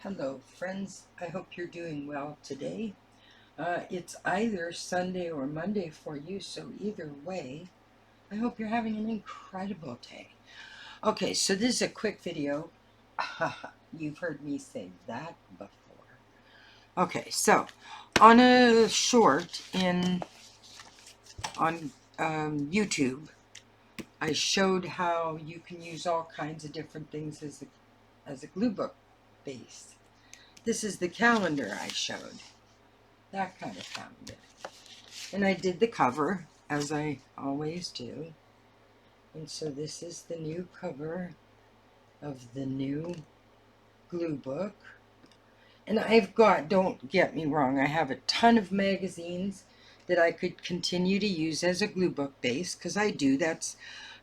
Hello friends, I hope you're doing well today. It's either Sunday or Monday for you, so either way, I hope you're having an incredible day. Okay, so this is a quick video. You've heard me say that before. Okay, so on a short on YouTube, I showed how you can use all kinds of different things as a glue book base. This is the calendar I showed. That kind of calendar. And I did the cover, as I always do. And so this is the new cover of the new glue book. And I've got, don't get me wrong, I have a ton of magazines that I could continue to use as a glue book base, because I do.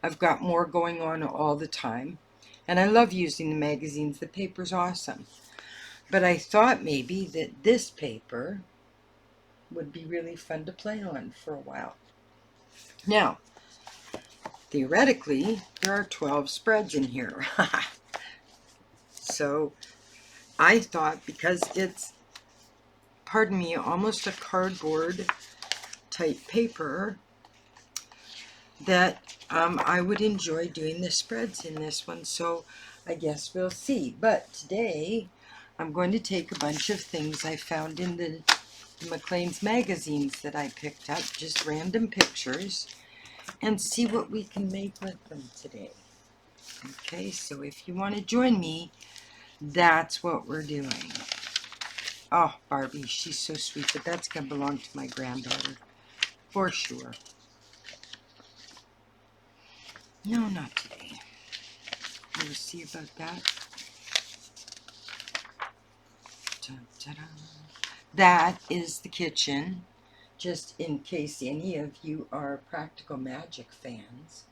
I've got more going on all the time. And I love using the magazines. The paper's awesome. But I thought maybe that this paper would be really fun to play on for a while. Now, theoretically, there are 12 spreads in here. So I thought, because it's, pardon me, almost a cardboard type paper, that I would enjoy doing the spreads in this one. So I guess we'll see. But today I'm going to take a bunch of things I found in the McLean's magazines that I picked up, just random pictures, and see what we can make with them today. Okay, so if you want to join me, that's what we're doing. Oh, Barbie, she's so sweet, but that's going to belong to my granddaughter, for sure. No, not today. We'll see about that. Ta-da. That is the kitchen, just in case any of you are Practical Magic fans.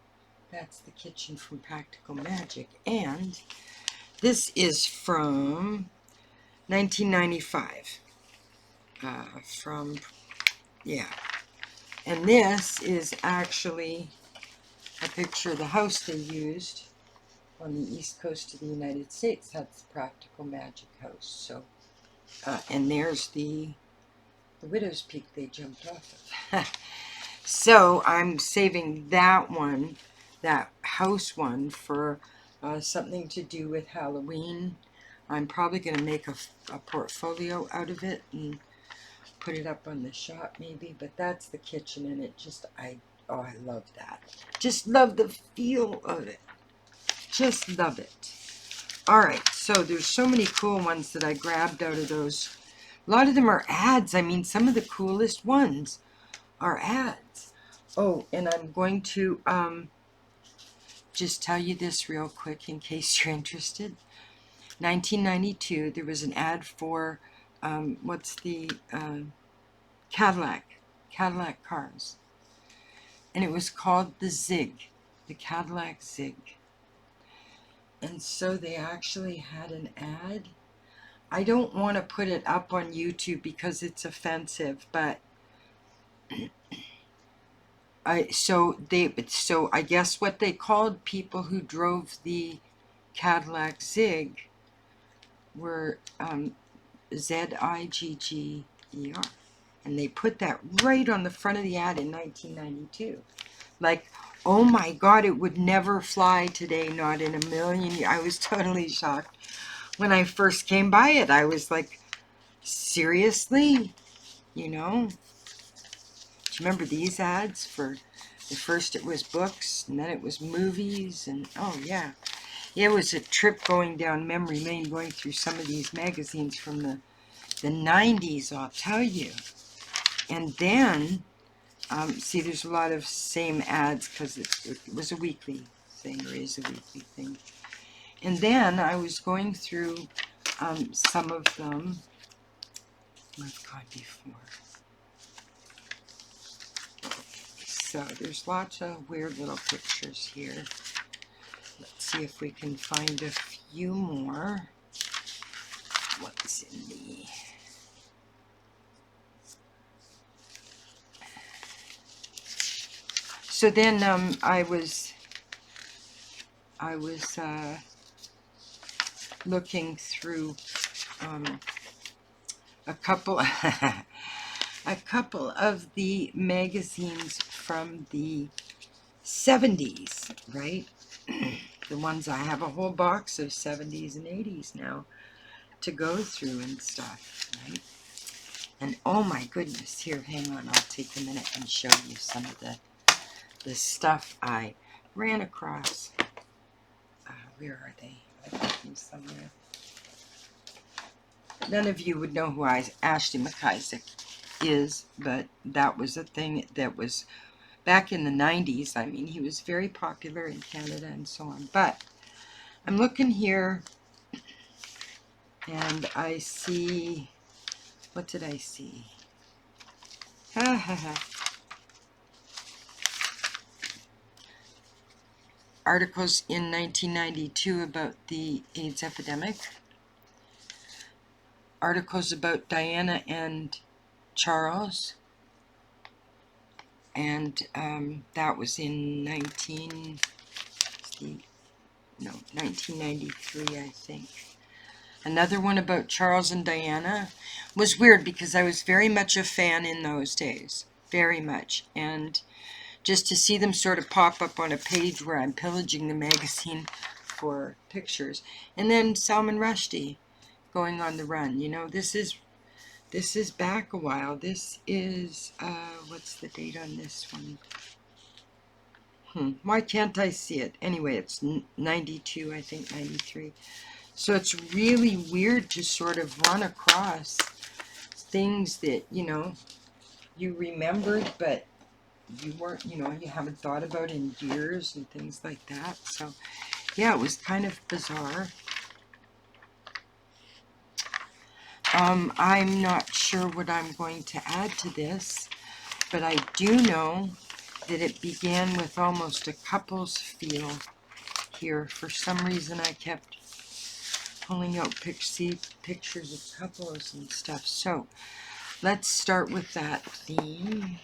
That's the kitchen from Practical Magic. And this is from 1995. And this is actually a picture of the house they used on the east coast of the United States. That's the Practical Magic house. So, and there's the Widow's Peak they jumped off of. So I'm saving that one, that house one, for something to do with Halloween. I'm probably going to make a portfolio out of it and put it up on the shop maybe. But that's the kitchen, and it just, I love that. Just love the feel of it. Just love it. Alright, so there's so many cool ones that I grabbed out of those. A lot of them are ads. I mean, some of the coolest ones are ads. Oh, and I'm going to just tell you this real quick in case you're interested. 1992, there was an ad for, what's the, Cadillac cars. And it was called the Zig, the Cadillac Zig. And so they actually had an ad. I don't want to put it up on YouTube because it's offensive, but so I guess what they called people who drove the Cadillac Zig were Zigger, and they put that right on the front of the ad in 1992. Like, oh my God, it would never fly today, not in a million years. I was totally shocked when I first came by it. I was like, seriously? You know? Do you remember these ads for, at first it was books, and then it was movies, and oh yeah. It was a trip going down memory lane, going through some of these magazines from the 90s, I'll tell you. And then, see, there's a lot of same ads because it was a weekly thing, or is a weekly thing. And then I was going through some of them I've got before. So there's lots of weird little pictures here. Let's see if we can find a few more. What's in the... So then I was looking through a couple a couple of the magazines from the 70s, right? The ones I have a whole box of 70s and 80s now to go through and stuff, right? And oh my goodness, here, hang on, I'll take a minute and show you some of the stuff I ran across. Where are they? I got them somewhere. None of you would know who Ashley McIsaac is, but that was a thing that was back in the 90s. I mean, he was very popular in Canada and so on. But I'm looking here, and I see, what did I see? Ha ha ha. Articles in 1992 about the AIDS epidemic. Articles about Diana and Charles. And that was in 1993, I think. Another one about Charles and Diana was weird because I was very much a fan in those days. Very much. And just to see them sort of pop up on a page where I'm pillaging the magazine for pictures. And then Salman Rushdie going on the run. You know, this is back a while. This is, what's the date on this one? Why can't I see it? Anyway, it's 92, I think, 93. So it's really weird to sort of run across things that, you know, you remembered, but you weren't, you know, you haven't thought about in years and things like that. So, yeah, it was kind of bizarre. I'm not sure what I'm going to add to this, but I do know that it began with almost a couple's feel here. For some reason, I kept pulling out pictures of couples and stuff. So, let's start with that theme.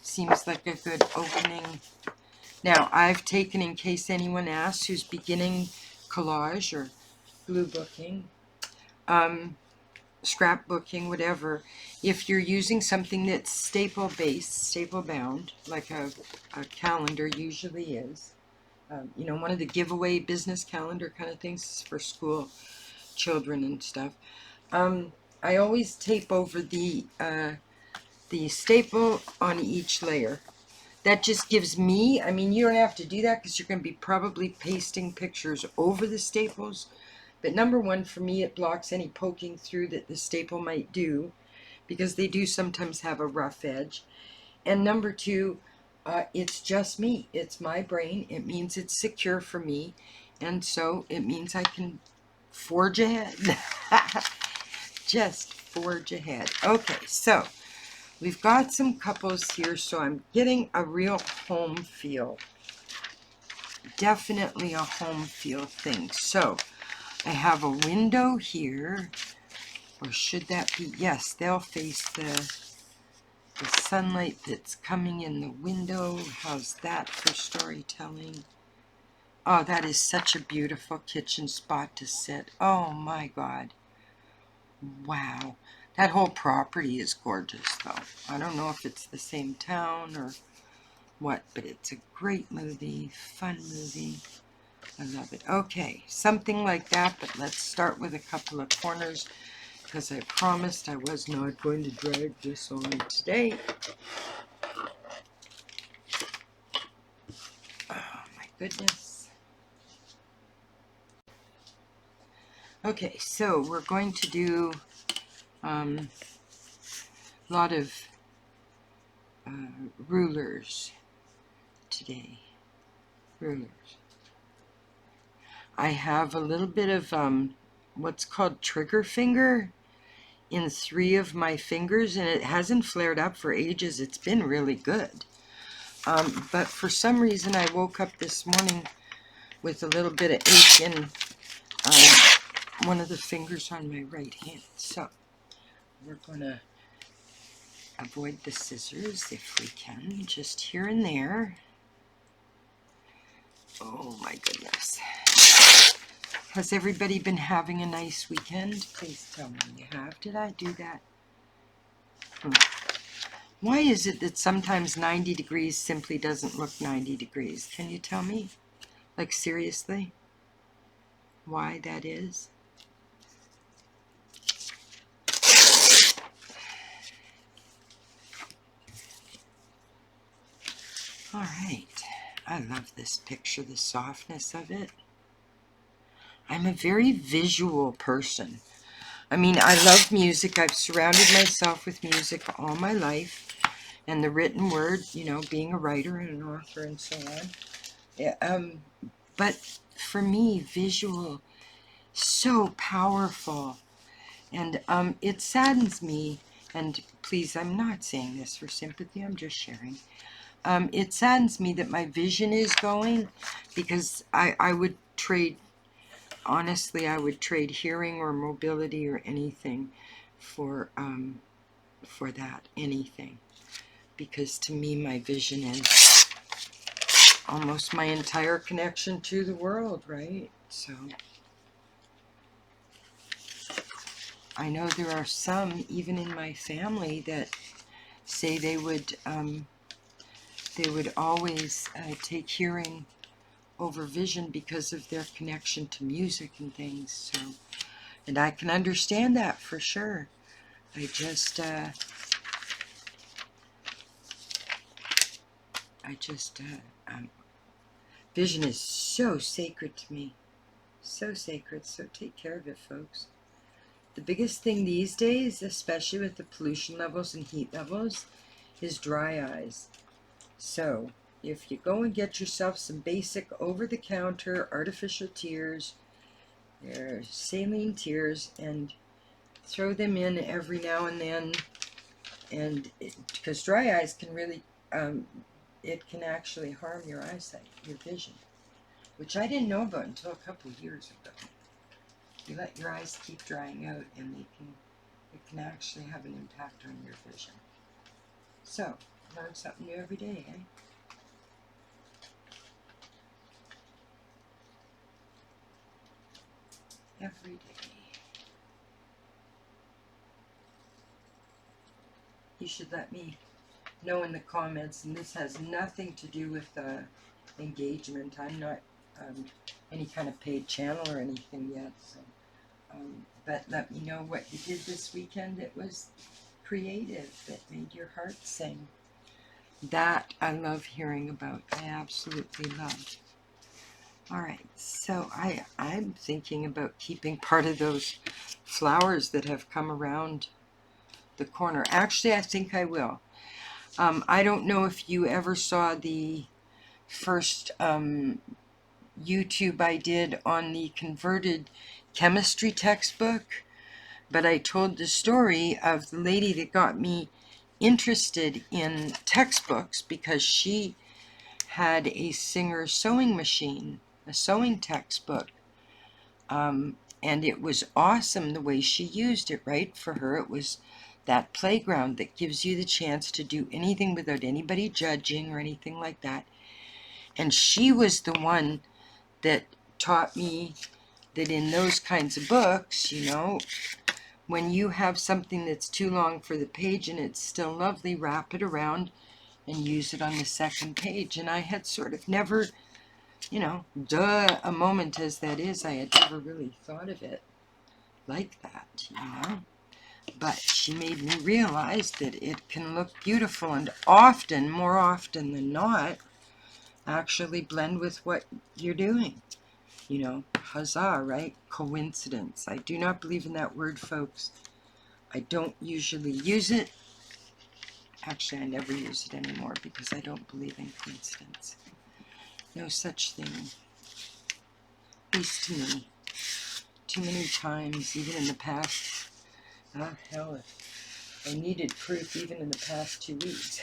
Seems like a good opening. Now, I've taken, in case anyone asks, who's beginning collage or gluebooking, scrapbooking, whatever, if you're using something that's staple-based, staple-bound, like a calendar usually is, you know, one of the giveaway business calendar kind of things for school children and stuff, I always tape over the staple on each layer. That just gives me, I mean, you don't have to do that because you're going to be probably pasting pictures over the staples. But number one, for me, it blocks any poking through that the staple might do, because they do sometimes have a rough edge. And number two, it's just me. It's my brain. It means it's secure for me. And so it means I can forge ahead. Just forge ahead. Okay, so we've got some couples here, so I'm getting a real home feel. Definitely a home feel thing. So I have a window here, or should that be, yes, they'll face the sunlight that's coming in the window. How's that for storytelling? Oh, that is such a beautiful kitchen spot to sit. Oh my God. Wow. That whole property is gorgeous, though. I don't know if it's the same town or what, but it's a great movie, fun movie. I love it. Okay, something like that, but let's start with a couple of corners, because I promised I was not going to drag this on today. Oh my goodness. Okay, so we're going to do a lot of rulers today. Rulers. I have a little bit of what's called trigger finger in 3 of my fingers, and it hasn't flared up for ages. It's been really good. But for some reason, I woke up this morning with a little bit of ache in one of the fingers on my right hand. So we're going to avoid the scissors if we can, just here and there. Oh my goodness. Has everybody been having a nice weekend? Please tell me you have. Did I do that? Why is it that sometimes 90 degrees simply doesn't look 90 degrees? Can you tell me? Like, seriously? Why that is? All right. I love this picture, the softness of it. I'm a very visual person. I mean, I love music. I've surrounded myself with music all my life. And the written word, you know, being a writer and an author and so on. Yeah, but for me, visual, so powerful. And it saddens me, and please, I'm not saying this for sympathy, I'm just sharing. It saddens me that my vision is going, because I would trade, honestly, I would trade hearing or mobility or anything for that, anything. Because to me, my vision is almost my entire connection to the world, right? So I know there are some, even in my family, that say they would always take hearing over vision because of their connection to music and things. So, and I can understand that for sure. I just vision is so sacred to me, so sacred. So take care of it, folks. The biggest thing these days, especially with the pollution levels and heat levels, is dry eyes. So if you go and get yourself some basic over-the-counter artificial tears, they're saline tears, and throw them in every now and then, and because dry eyes can really, it can actually harm your eyesight, your vision, which I didn't know about until a couple of years ago. You let your eyes keep drying out, and it can actually have an impact on your vision. So, learn something new every day, eh? Every day. You should let me know in the comments, and this has nothing to do with engagement. I'm not any kind of paid channel or anything yet, so but let me know what you did this weekend that was creative, that made your heart sing. That I love hearing about. I absolutely love. Alright, so I'm thinking about keeping part of those flowers that have come around the corner. Actually, I think I will. I don't know if you ever saw the first YouTube I did on the converted chemistry textbook, but I told the story of the lady that got me interested in textbooks because she had a Singer sewing machine, a sewing textbook, and it was awesome the way she used it, right? For her, it was that playground that gives you the chance to do anything without anybody judging or anything like that. And she was the one that taught me that in those kinds of books, you know, when you have something that's too long for the page and it's still lovely, wrap it around and use it on the second page. And I had sort of never, you know, a moment as that is, I had never really thought of it like that, you know. But she made me realize that it can look beautiful and often, more often than not, actually blend with what you're doing. You know, huzzah, right? Coincidence. I do not believe in that word, folks. I don't usually use it. Actually, I never use it anymore because I don't believe in coincidence. No such thing. At least to me. Too many times, even in the past. Oh, hell, I needed proof even in the past 2 weeks.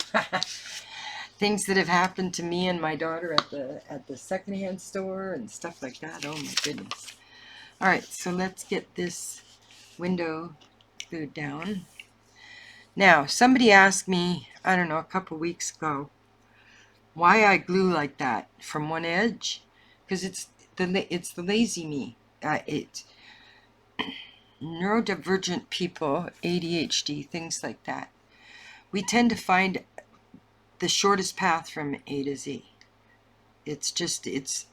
Things that have happened to me and my daughter at the secondhand store and stuff like that. Oh my goodness. Alright, so let's get this window glued down. Now, somebody asked me, I don't know, a couple weeks ago, why I glue like that from one edge, because it's the lazy me. It neurodivergent people, ADHD, things like that, we tend to find the shortest path from A to Z. It's just it's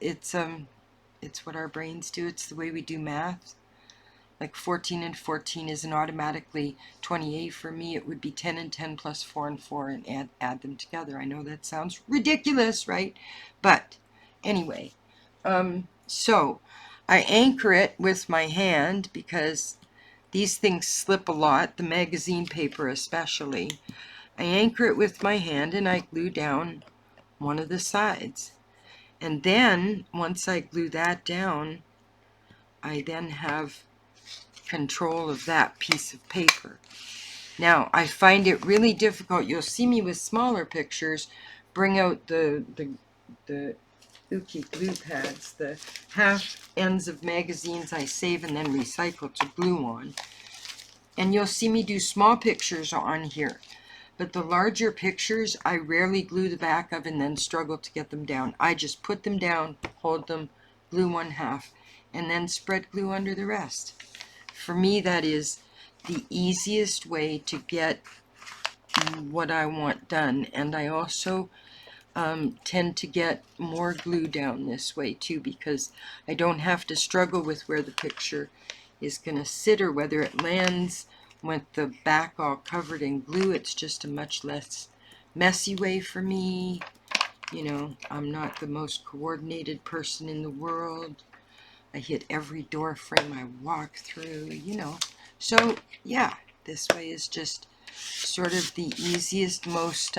what our brains do. It's the way we do math. Like 14 and 14 isn't automatically 28 for me. It would be 10 and 10 plus 4 and 4 and add them together. I know that sounds ridiculous, right? But anyway, so I anchor it with my hand because these things slip a lot, the magazine paper especially. I anchor it with my hand and I glue down one of the sides. And then, once I glue that down, I then have control of that piece of paper. Now, I find it really difficult. You'll see me with smaller pictures bring out the Uki glue pads, the half ends of magazines I save and then recycle to glue on. And you'll see me do small pictures on here. But the larger pictures, I rarely glue the back of and then struggle to get them down. I just put them down, hold them, glue one half, and then spread glue under the rest. For me, that is the easiest way to get what I want done. And I also tend to get more glue down this way too, because I don't have to struggle with where the picture is going to sit or whether it lands with the back all covered in glue. It's just a much less messy way for me. You know, I'm not the most coordinated person in the world. I hit every door frame I walk through, you know. So, yeah, this way is just sort of the easiest, most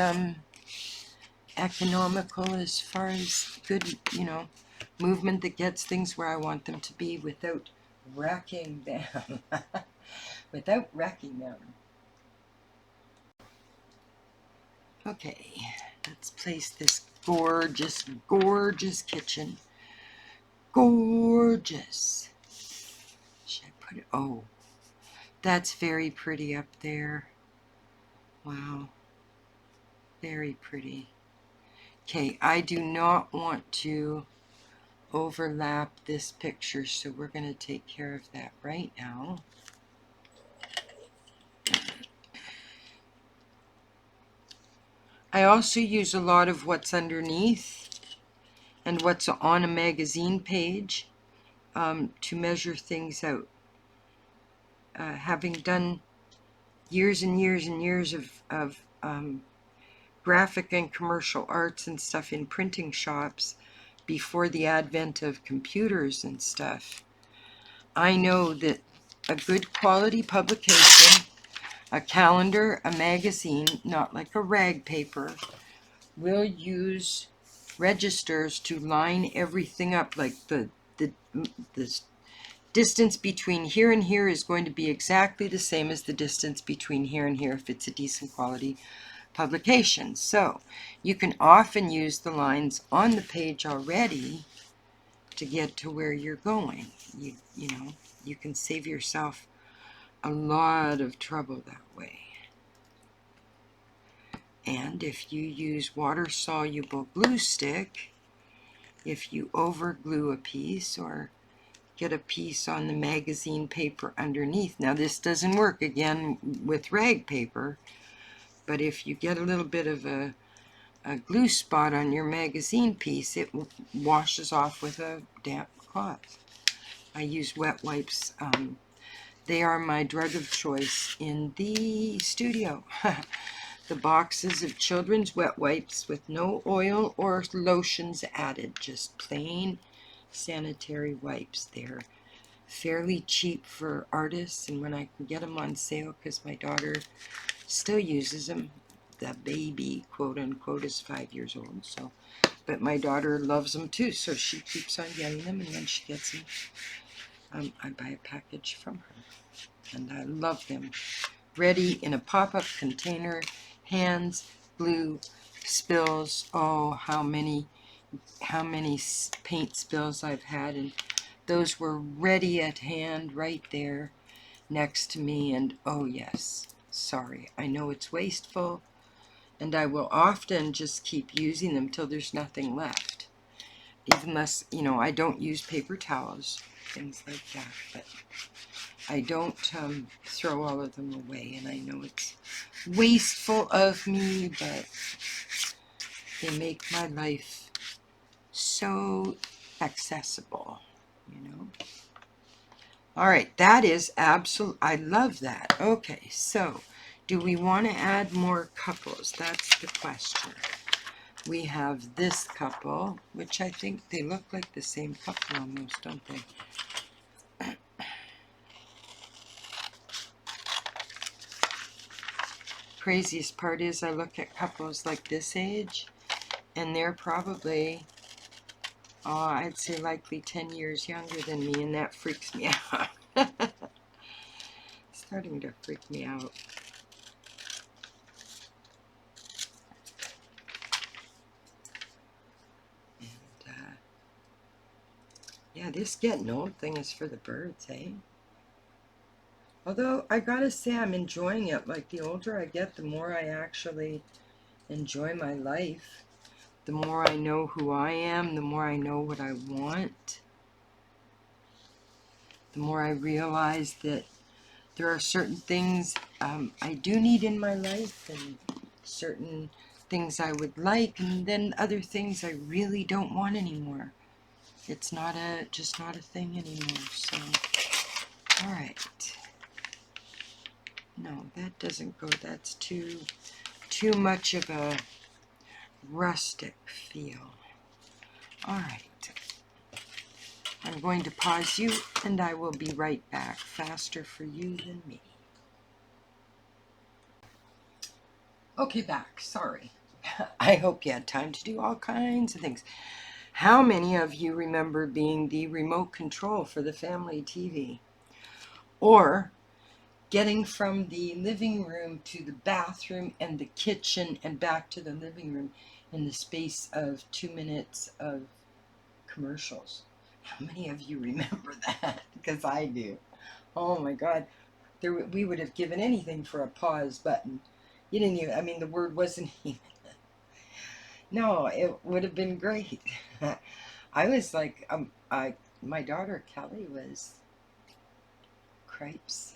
economical as far as good, you know, movement that gets things where I want them to be without wrecking them. Without wrecking them. Okay, let's place this gorgeous, gorgeous kitchen. Gorgeous. Should I put it? Oh, that's very pretty up there. Wow. Very pretty. Okay, I do not want to overlap this picture, so we're going to take care of that right now. I also use a lot of what's underneath and what's on a magazine page to measure things out. Having done years and years and years of graphic and commercial arts and stuff in printing shops before the advent of computers and stuff, I know that a good quality publication, a calendar, a magazine, not like a rag paper, will use registers to line everything up. Like the distance between here and here is going to be exactly the same as the distance between here and here if it's a decent quality publication. So you can often use the lines on the page already to get to where you're going. You know, you can save yourself a lot of trouble that way. And if you use water-soluble glue stick, if you overglue a piece or get a piece on the magazine paper underneath. Now this doesn't work again with rag paper, but if you get a little bit of a glue spot on your magazine piece, it washes off with a damp cloth. I use wet wipes. They are my drug of choice in the studio. The boxes of children's wet wipes with no oil or lotions added, just plain sanitary wipes. They're fairly cheap for artists, and when I can get them on sale, because my daughter still uses them, the baby, quote unquote, is 5 years old, so, but my daughter loves them too, so she keeps on getting them, and when she gets them, I buy a package from her, and I love them. Ready in a pop-up container, hands, glue, spills, oh, how many paint spills I've had, and those were ready at hand right there next to me, and oh yes, sorry, I know it's wasteful, and I will often just keep using them till there's nothing left. Even less, you know, I don't use paper towels things like that, but I don't throw all of them away, and I know it's wasteful of me, but they make my life so accessible, you know. All right, that is absolute. I love that. Okay, so do we want to add more couples? That's the question. We have this couple, which I think they look like the same couple almost, don't they? Craziest part is I look at couples like this age, and they're probably, I'd say likely 10 years younger than me, and that freaks me out. It's starting to freak me out. And, yeah, this getting old thing is for the birds, eh? Although, I gotta say, I'm enjoying it. Like, the older I get, the more I actually enjoy my life. The more I know who I am, the more I know what I want. The more I realize that there are certain things I do need in my life, and certain things I would like, and then other things I really don't want anymore. It's just not a thing anymore. So, all right. No, that doesn't go. That's too much of a rustic feel. All right. I'm going to pause you, and I will be right back. Faster for you than me. Okay, back. Sorry. I hope you had time to do all kinds of things. How many of you remember being the remote control for the family TV? Or getting from the living room to the bathroom and the kitchen and back to the living room in the space of 2 minutes of commercials? How many of you remember that? Because I do. Oh my God. We would have given anything for a pause button. You didn't even, I mean, the word wasn't even. No, it would have been great. I was like, my daughter Kelly was cripes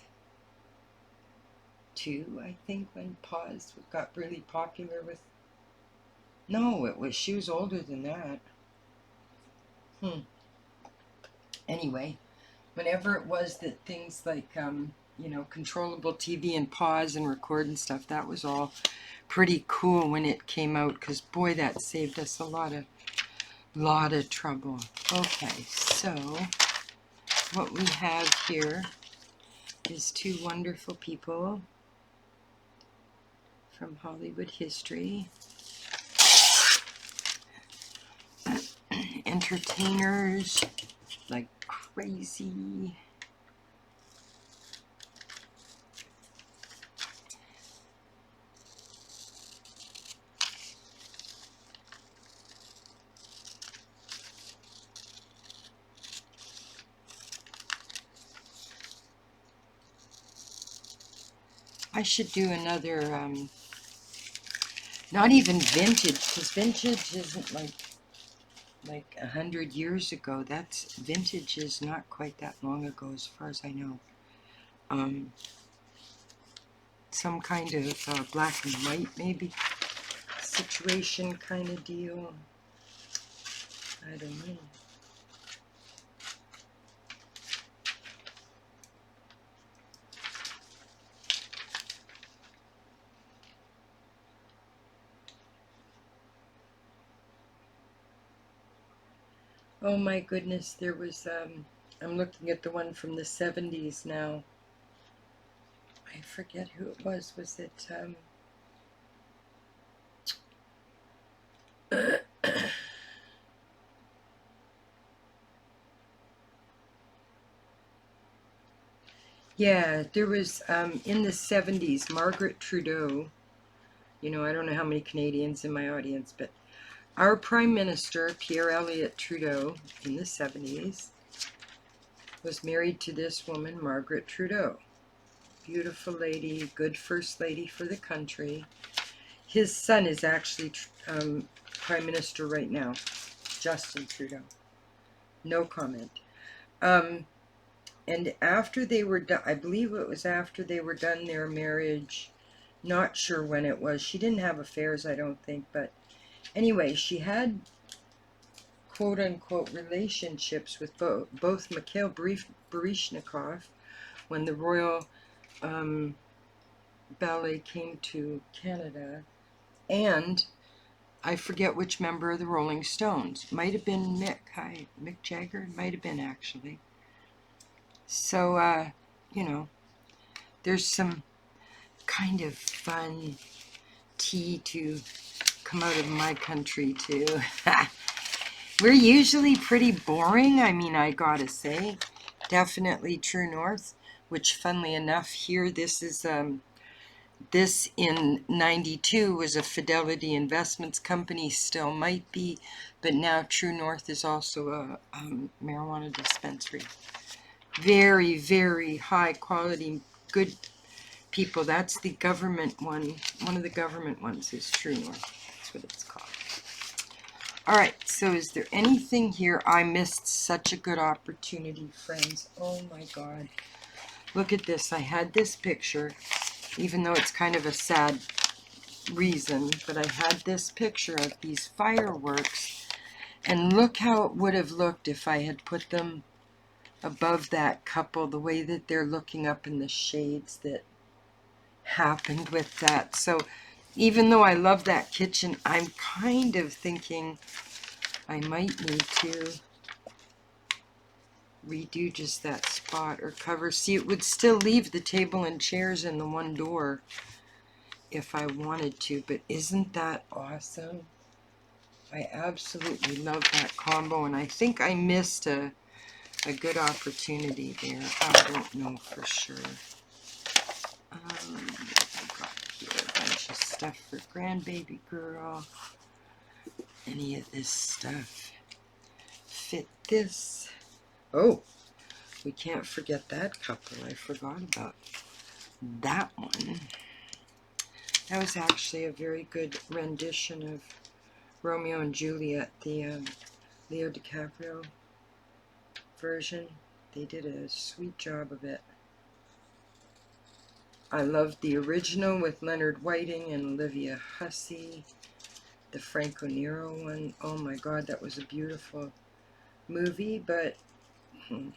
2, I think, when pause got really popular with. No, she was older than that. Anyway, whenever it was that things like, you know, controllable TV and pause and record and stuff, that was all pretty cool when it came out, because boy, that saved us a lot of trouble. Okay, so what we have here is 2 wonderful people from Hollywood history. Entertainers like crazy. I should do another, not even vintage, because vintage isn't like 100 years ago. That's vintage is not quite that long ago, as far as I know. Some kind of black and white, maybe, situation kind of deal. I don't know. Oh my goodness, there was, I'm looking at the one from the 70s now. I forget who it was. Was it, yeah, there was, in the 70s, Margaret Trudeau. You know, I don't know how many Canadians in my audience, but our Prime Minister, Pierre Elliott Trudeau, in the 70s, was married to this woman, Margaret Trudeau. Beautiful lady, good first lady for the country. His son is actually Prime Minister right now, Justin Trudeau. No comment. And after they were done, I believe it was after they were done their marriage, not sure when it was. She didn't have affairs, I don't think, but anyway, she had quote-unquote relationships with both Mikhail Baryshnikov when the Royal Ballet came to Canada, and I forget which member of the Rolling Stones. Might have been Mick Jagger. Might have been, actually. So, you know, there's some kind of fun tea to come out of my country, too. We're usually pretty boring, I mean, I gotta say. Definitely True North, which, funnily enough, here, this is, this in 92 was a Fidelity Investments company, still might be, but now True North is also a marijuana dispensary. Very, very high quality, good people. That's the government one. One of the government ones is True North. That's what it's called. All right, so is there anything here? I missed such a good opportunity, friends. Oh my God. Look at this. I had this picture, even though it's kind of a sad reason, but I had this picture of these fireworks, and look how it would have looked if I had put them above that couple, the way that they're looking up in the shades that happened with that. So even though I love that kitchen, I'm kind of thinking I might need to redo just that spot or cover. See, it would still leave the table and chairs in the one door if I wanted to, but isn't that awesome? I absolutely love that combo, and I think I missed a good opportunity there. I don't know for sure. I've got here a bunch of stuff for grandbaby girl. Any of this stuff fit this? Oh, we can't forget that couple. I forgot about that one. That was actually a very good rendition of Romeo and Juliet, the Leo DiCaprio version. They did a sweet job of it. I loved the original with Leonard Whiting and Olivia Hussey. The Franco Nero one. Oh my God, that was a beautiful movie, but you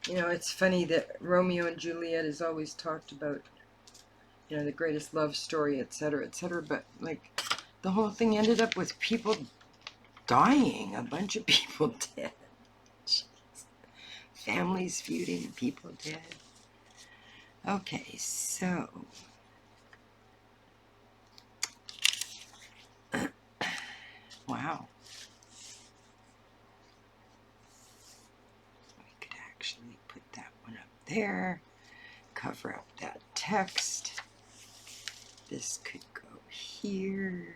know, it's funny that Romeo and Juliet is always talked about, you know, the greatest love story, etc., etc., but like the whole thing ended up with people dying, a bunch of people dead. Jeez. Families feuding, people dead. Okay, so wow. We could actually put that one up there, cover up that text. This could go here.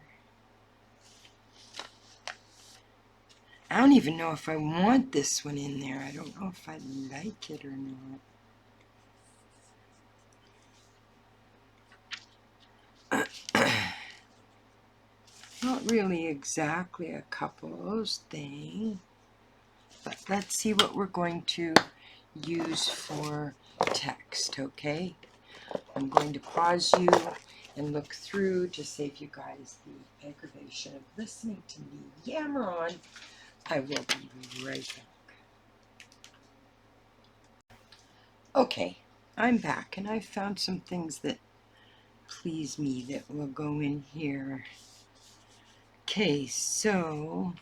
I don't even know if I want this one in there. I don't know if I like it or not. Not really exactly a couples thing, but let's see what we're going to use for text, okay? I'm going to pause you and look through to save you guys the aggravation of listening to me yammer on. I will be right back. Okay, I'm back, and I found some things that please me that will go in here. Okay, so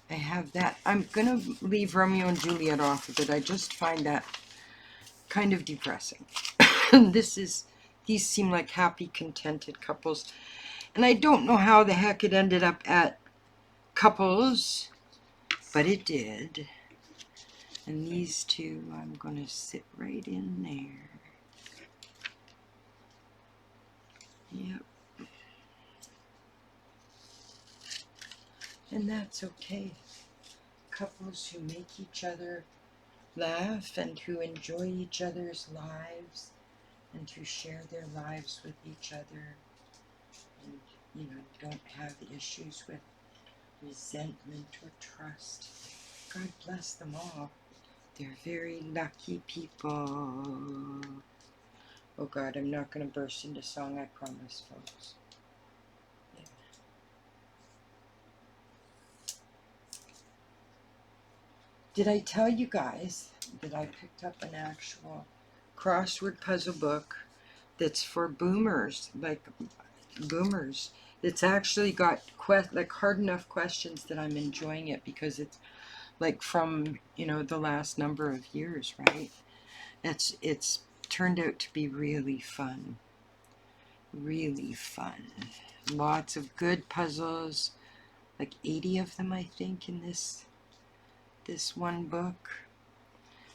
I have that. I'm going to leave Romeo and Juliet off of it. I just find that kind of depressing. These seem like happy, contented couples. And I don't know how the heck it ended up at couples, but it did. And these two, I'm going to sit right in there. Yep. And that's okay. Couples who make each other laugh and who enjoy each other's lives and who share their lives with each other and, you know, don't have issues with resentment or trust. God bless them all. They're very lucky people. Oh God, I'm not going to burst into song, I promise, folks. Yeah. Did I tell you guys that I picked up an actual crossword puzzle book that's for boomers, like boomers? It's actually got like hard enough questions that I'm enjoying it because it's like from, you know, the last number of years, right? It's turned out to be really fun. Really fun. Lots of good puzzles, like 80 of them, I think, in this one book.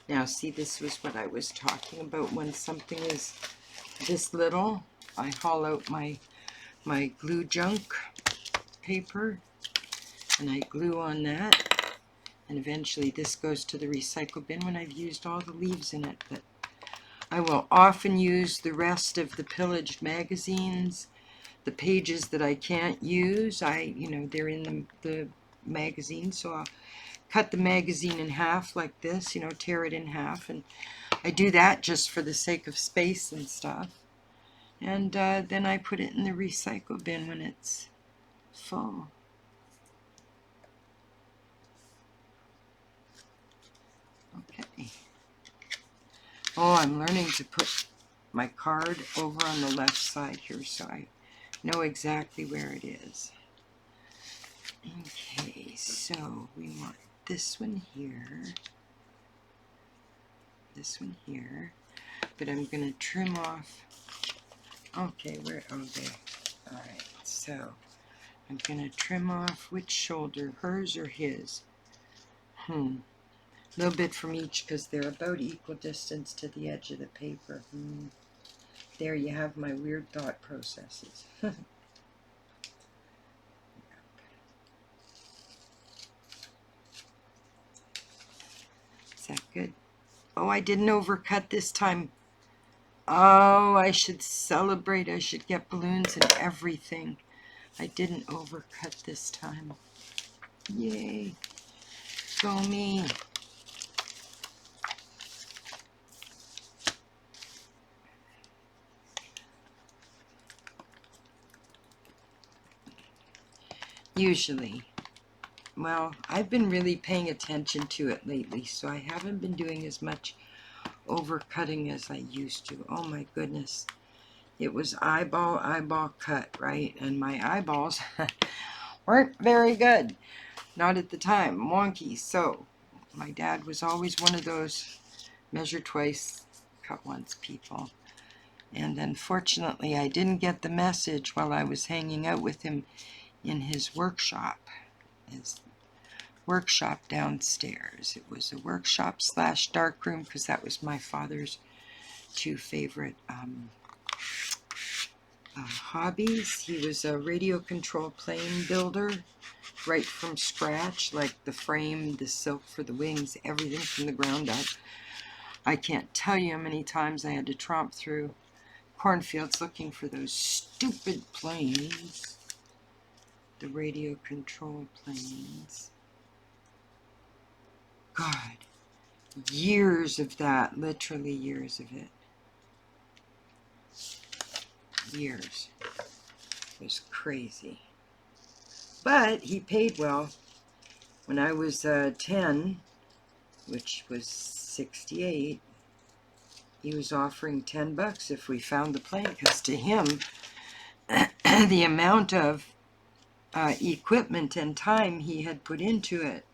Now, see, this was what I was talking about. When something is this little, I haul out my glue junk paper, and I glue on that, and eventually this goes to the recycle bin when I've used all the leaves in it. But I will often use the rest of the pillaged magazines. The pages that I can't use, you know, they're in the magazine, so I'll cut the magazine in half like this, you know, tear it in half, and I do that just for the sake of space and stuff. And then I put it in the recycle bin when it's full. Okay. Oh, I'm learning to put my card over on the left side here so I know exactly where it is. Okay, so we want this one here, this one here, but I'm going to trim off. Okay, where? Oh, there. Alright, so I'm going to trim off which shoulder, hers or his? A little bit from each because they're about equal distance to the edge of the paper. There you have my weird thought processes. Is that good? Oh, I didn't overcut this time. Oh, I should celebrate. I should get balloons and everything. I didn't overcut this time. Yay. Go me. Usually. Well, I've been really paying attention to it lately, so I haven't been doing as much overcutting as I used to. Oh my goodness. It was eyeball cut, right? And my eyeballs weren't very good. Not at the time. Wonky. So my dad was always one of those measure twice, cut once people. And unfortunately, I didn't get the message while I was hanging out with him in his workshop. His workshop downstairs. It was a workshop slash darkroom because that was my father's two favorite hobbies. He was a radio control plane builder right from scratch, like the frame, the silk for the wings, everything from the ground up. I can't tell you how many times I had to tromp through cornfields looking for those stupid planes, the radio control planes. God, years of that, literally years of it. Years. It was crazy. But he paid well. When I was 10, which was 68, he was offering $10 if we found the plane, because to him, the amount of equipment and time he had put into it,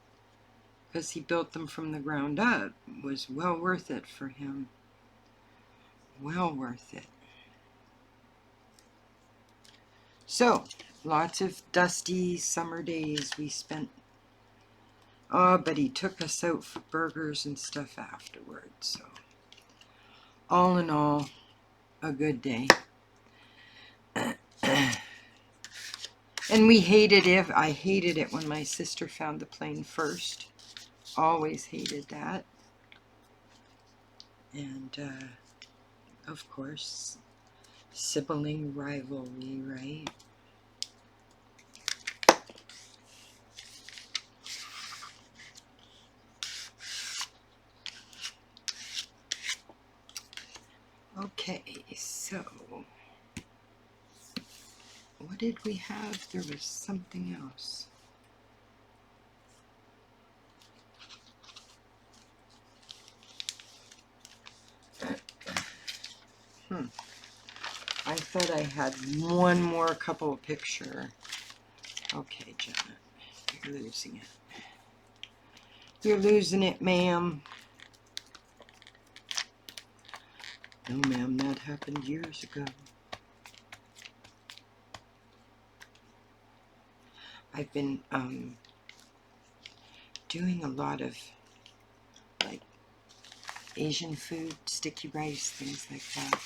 because he built them from the ground up, was well worth it for him. Well worth it. So, lots of dusty summer days we spent. Oh, but he took us out for burgers and stuff afterwards. So, all in all, a good day. And we hated it. I hated it when my sister found the plane first. Always hated that. And, of course, sibling rivalry, right? So, what did we have? There was something else. I thought I had one more couple of picture. Okay, Janet, you're losing it. You're losing it, ma'am. No, ma'am, that happened years ago. I've been doing a lot of like Asian food, sticky rice, things like that.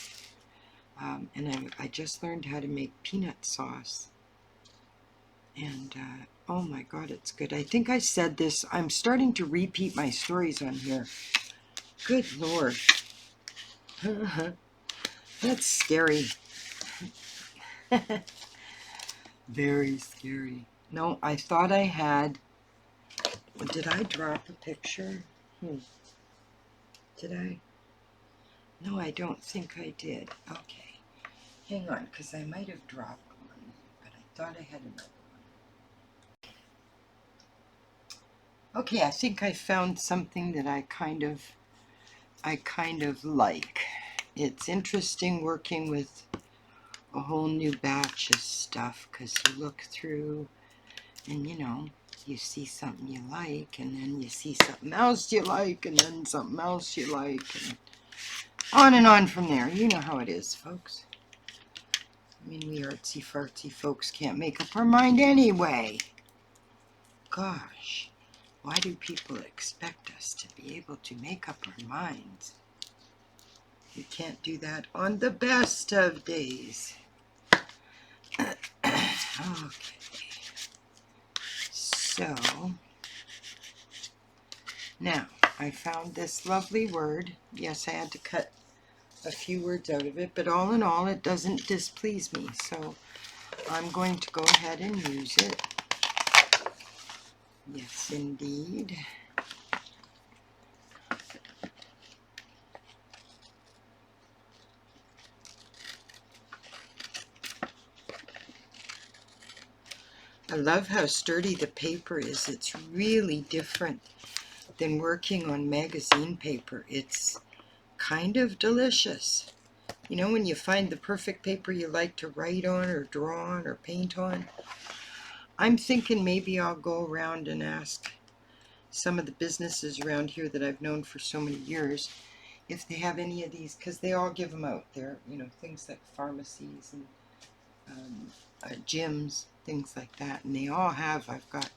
And I just learned how to make peanut sauce. And oh my God, it's good. I think I said this. I'm starting to repeat my stories on here. Good Lord. That's scary. Very scary. No, I thought I had. Did I drop a picture? Did I? No, I don't think I did. Okay. Hang on, because I might have dropped one, but I thought I had another one. Okay, I think I found something that I kind of like. It's interesting working with a whole new batch of stuff, because you look through and you see something you like, and then you see something else you like, and then something else you like, and on from there. You know how it is, folks. I mean, we artsy fartsy folks can't make up our mind anyway. Gosh, why do people expect us to be able to make up our minds? We can't do that on the best of days. Okay. So, now, I found this lovely word. Yes, I had to cut a few words out of it, but all in all, it doesn't displease me. So, I'm going to go ahead and use it. Yes, indeed. I love how sturdy the paper is. It's really different than working on magazine paper. It's kind of delicious. You know, when you find the perfect paper you like to write on or draw on or paint on, I'm thinking maybe I'll go around and ask some of the businesses around here that I've known for so many years if they have any of these, because they all give them out. They're, things like pharmacies and gyms, things like that, and they all have. I've got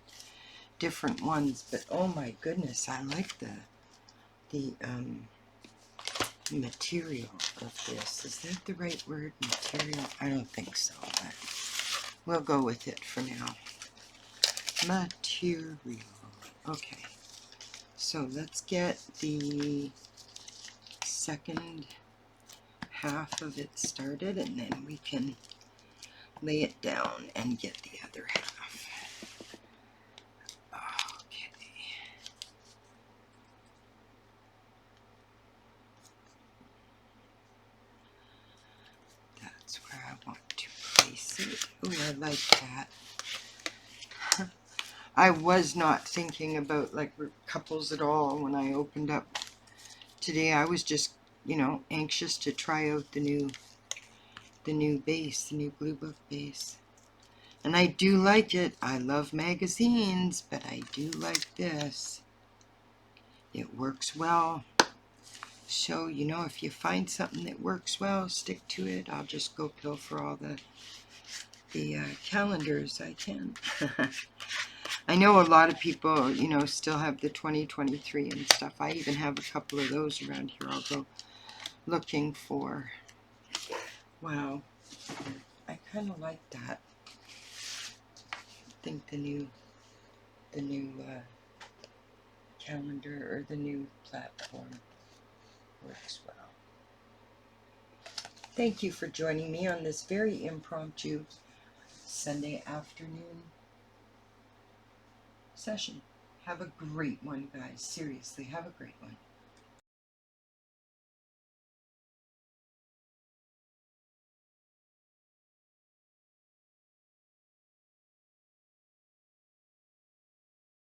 different ones, but oh my goodness, I like the material of this. Is that the right word, material? I don't think so, but we'll go with it for now. Material. Okay, so let's get the second half of it started, and then we can lay it down and get the other half. Okay. That's where I want to place it. Oh, I like that. I was not thinking about like couples at all when I opened up today. I was just, anxious to try out the new base, the new Gluebook base. And I do like it. I love magazines, but I do like this. It works well. So, if you find something that works well, stick to it. I'll just go pilfer all the calendars I can. I know a lot of people, still have the 2023 and stuff. I even have a couple of those around here I'll go looking for. Wow. I kind of like that. I think the new calendar or the new platform works well. Thank you for joining me on this very impromptu Sunday afternoon session. Have a great one, guys. Seriously, have a great one.